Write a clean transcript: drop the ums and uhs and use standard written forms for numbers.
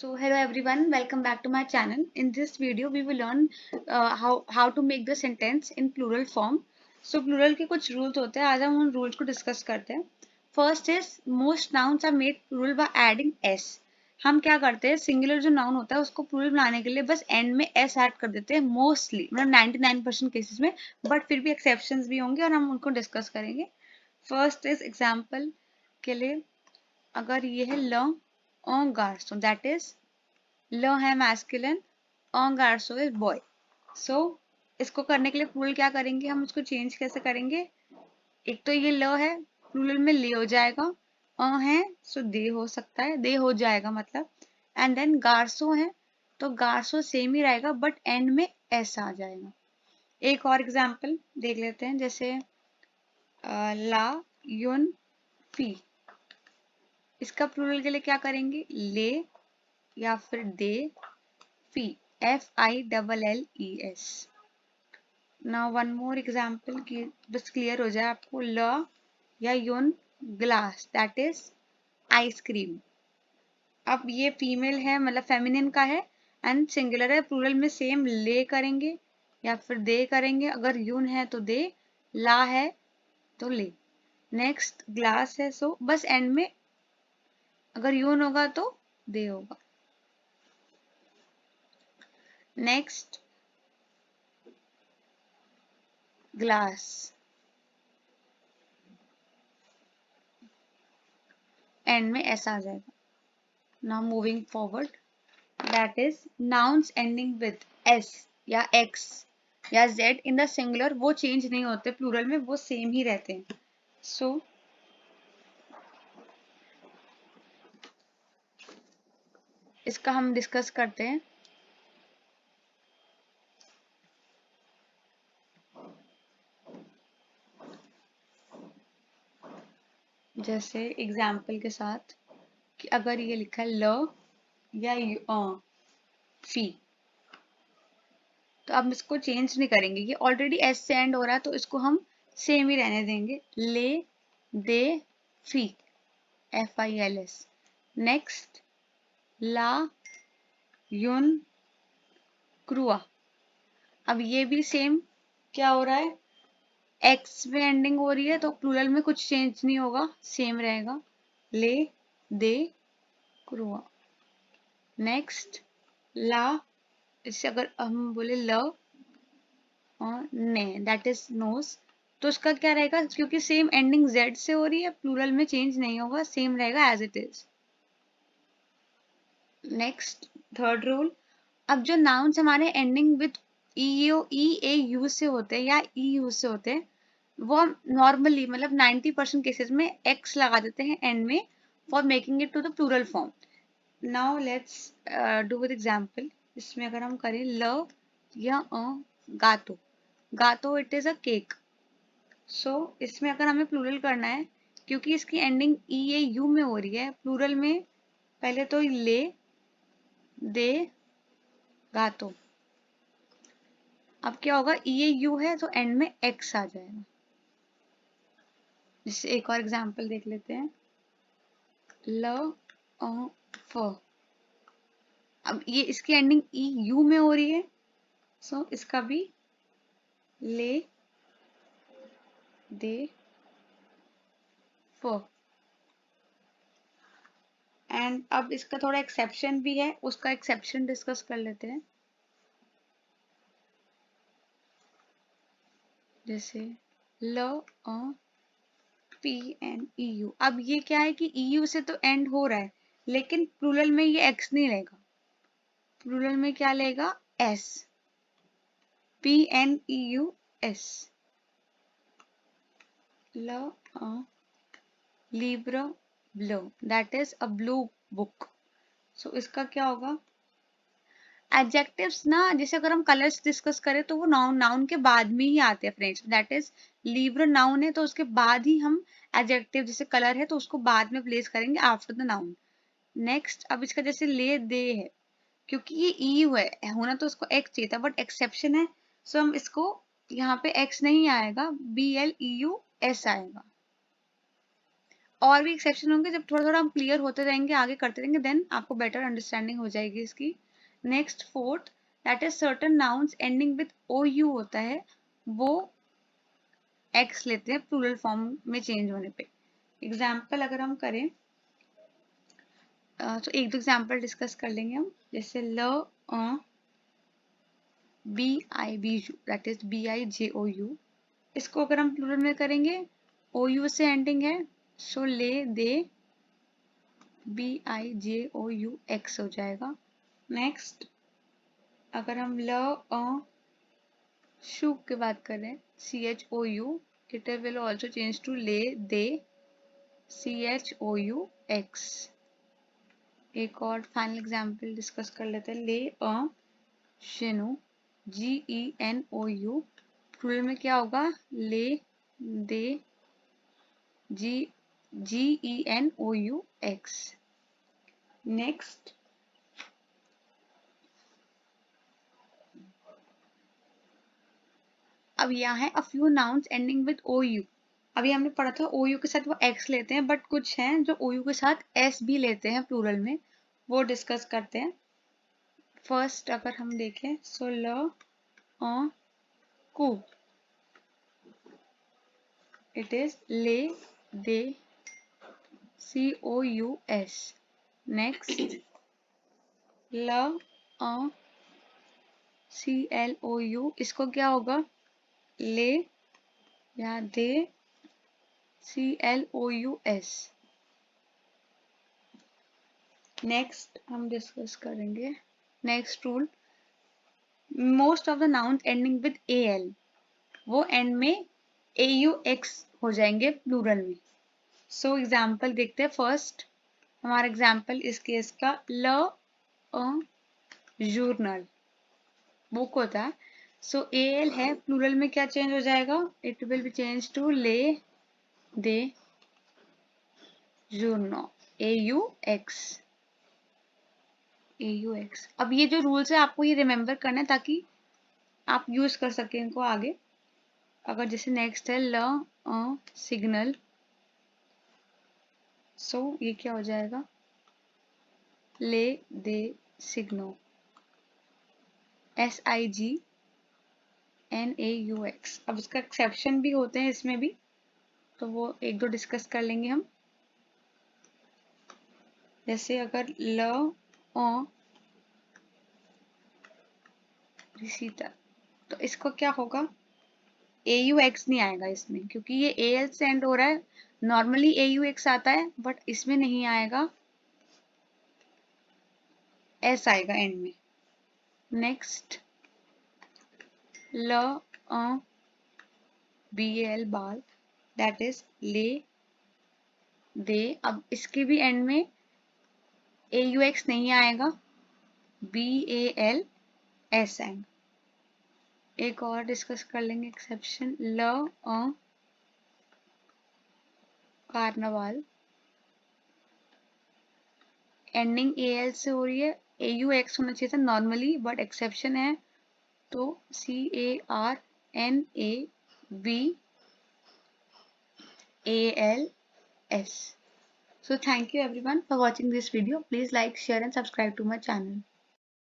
So hello everyone, welcome back to my channel. In this video we will learn how to make the sentence in plural form. So plural के कुछ rules होते हैं, आज हम उन rules को discuss करते हैं. First is most nouns are made plural by adding s. हम क्या करते हैं, सिंगुलर जो नाउन होता है उसको प्लूरल बनाने के लिए बस एंड में s ऐड कर देते हैं मोस्टली, मतलब 99% केसेस में, बट फिर भी एक्सेप्शंस भी होंगे और हम उनको डिस्कस करेंगे. फर्स्ट इज एग्जाम्पल के लिए, अगर ये है ल ऑन गार्सो, दैट इज ल है मैस्कुलिन, ऑन गार्सो इज बॉय. सो इसको करने के लिए प्लूरल क्या करेंगे, हम उसको चेंज कैसे करेंगे. एक तो ये ल है, प्लूरल में ले हो जाएगा, है सो दे हो सकता है, दे हो जाएगा मतलब. एंड देन गार्सो है तो गार्सो सेम ही रहेगा बट एंड में एस आ जाएगा. एक और एग्जाम्पल देख लेते हैं, जैसे ला युन फी. इसका प्लूरल के लिए क्या करेंगे, ले या फिर दे फी, FILLES. Now one more example की बस क्लियर हो जाए आपको, ल या यून ग्लास, दैट इज आइसक्रीम. अब ये फीमेल है मतलब फेमिनिन का है एंड सिंगुलर है, प्लूरल में सेम ले करेंगे या फिर दे करेंगे. अगर यून है तो दे, ला है तो ले. नेक्स्ट ग्लास है, सो बस एंड में अगर यून होगा तो दे होगा. नेक्स्ट ग्लास, एंड में ऐसा आ जाएगा. Now moving forward, that is nouns ending with s या x या z इन द सिंगुलर, वो चेंज नहीं होते, प्लूरल में वो सेम ही रहते हैं. सो इसका हम डिस्कस करते हैं. जैसे एग्जाम्पल के साथ कि अगर ये लिखा है ल या फी, तो अब इसको चेंज नहीं करेंगे, ये ऑलरेडी एस से एंड हो रहा है तो इसको हम सेम ही रहने देंगे. ले दे फी, FILS. नेक्स्ट ला युन क्रुआ. अब ये भी सेम क्या हो रहा है, एक्स में एंडिंग हो रही है तो प्लूरल में कुछ चेंज नहीं होगा, सेम रहेगा, ले दे क्रुआ. नेक्स्ट ला, इससे अगर हम बोले ल और ने, दैट इज नोज, तो उसका क्या रहेगा, क्योंकि सेम एंडिंग जेड से हो रही है, प्लूरल में चेंज नहीं होगा, सेम रहेगा as it is. Next third rule, अब जो नाउन्स हमारे एंडिंग विद EA से होते हैं या EU से होते हैं, वो हम नॉर्मली मतलब 90% केसेस में x लगा देते हैं एंड में for making it to the plural form. Now let's do with example. इसमें अगर हम करें ल या गातो, गातो it is a cake. So इसमें अगर हमें प्लूरल करना है, क्योंकि इसकी एंडिंग EAU में हो रही है, प्लूरल में पहले तो ले दे गातो. अब क्या होगा, EAU है तो एंड में x आ जाएगा. जिससे एक और एग्जांपल देख लेते हैं, ल फ. अब ये इसकी एंडिंग EU में हो रही है, सो इसका भी ले दे फ. एंड अब इसका थोड़ा एक्सेप्शन भी है, उसका एक्सेप्शन डिस्कस कर लेते हैं. जैसे ल PNEU. अब ये क्या है कि EU से तो एंड हो रहा है, लेकिन प्लूरल में ये x नहीं लेगा, प्लूरल में क्या लेगा, s, PNEUS. ल लिब्रो ब्लो, that is a blue book. So इसका क्या होगा, एडजेक्टिव्स ना, जैसे अगर हम कलर्स डिस्कस करें तो वो नाउन के बाद में ही आते हैं friends. That is Libre noun है तो उसके बाद ही हम एडजेक्टिव, जैसे कलर है तो उसको बाद में प्लेस करेंगे आफ्टर द नाउन. नेक्स्ट, अब इसका जैसे ले दे है, क्योंकि ये EU है, होना तो उसको x चाहिए था बट एक्सेप्शन है, सो हम इसको यहाँ पे x नहीं आएगा, BLEUS आएगा. और भी एक्सेप्शन होंगे, जब थोड़ा थोड़ा हम क्लियर होते जाएंगे, आगे करते रहेंगे, देन आपको बेटर अंडरस्टैंडिंग हो जाएगी इसकी। Next fourth, that is certain nouns ending with O U होता है, वो एक्स लेते हैं प्लूरल फॉर्म में चेंज होने पे। एग्जाम्पल अगर हम करें तो एक दो एग्जाम्पल डिस्कस कर लेंगे हम, जैसे ल B I B U, that is B I J O U, इसको अगर हम प्लूरल में करेंगे, ओ यू से एंडिंग है, सो ले दे B I J O U X हो जाएगा। नेक्स्ट अगर हम ल शू की बात करें, C H O U, it will also change to ले दे C H O U X. एक और फाइनल एग्जाम्पल डिस्कस कर लेते हैं, ले शेनु G E N O U, plural में क्या होगा, ले दे G G E N O U X. Next अब यहाँ है a few nouns ending with O U. अभी हमने पढ़ा था ओ यू के साथ वो एक्स लेते हैं, बट कुछ हैं जो ओ यू के साथ एस भी लेते हैं प्लूरल में, वो डिस्कस करते हैं। फर्स्ट अगर हम देखें, सो ल कू, इट इज ले दे सी ओ यू एस। नेक्स्ट ल सी एल ओ यू, इसको क्या होगा, ले या दे C L O U S. Next हम डिस्कस करेंगे next rule, most of the noun ending with A L, वो एंड में ए यू एक्स हो जाएंगे प्लूरल में। सो एग्जाम्पल देखते हैं। फर्स्ट हमारा एग्जाम्पल इस केस का, ल जूर्नल, बुक होता है, सो ए एल है, प्लूरल में क्या चेंज हो जाएगा, it will be change to ले दे जूर्नो A U X, A U X. अब ये जो रूल्स है आपको ये रिमेम्बर करना है ताकि आप यूज कर सकें इनको आगे। अगर जैसे नेक्स्ट है ल सिग्नल, सो ये क्या हो जाएगा, ले दे सिग्नो S I G N A U X. अब इसका एक्सेप्शन भी होते हैं इसमें भी, तो वो एक दो डिस्कस कर लेंगे हम। जैसे अगर ल रिसीटर, तो इसको क्या होगा, ए यू एक्स नहीं आएगा इसमें, क्योंकि ये ए एल से एंड हो रहा है। नॉर्मली ए यू एक्स आता है, बट इसमें नहीं आएगा, एस आएगा एंड में। नेक्स्ट ल बी एल बाल, दैट इज ले दे, अब इसके भी एंड में ए यू एक्स नहीं आएगा, बी ए एल एस आएगा। एक और डिस्कस कर लेंगे एक्सेप्शन, ल कार्नावाल, एंडिंग ए एल से हो रही है, ए यू एक्स होना चाहिए था नॉर्मली, बट एक्सेप्शन है, तो C A R N A V A L S. So thank you everyone for watching this video. Please like, share and subscribe to my channel.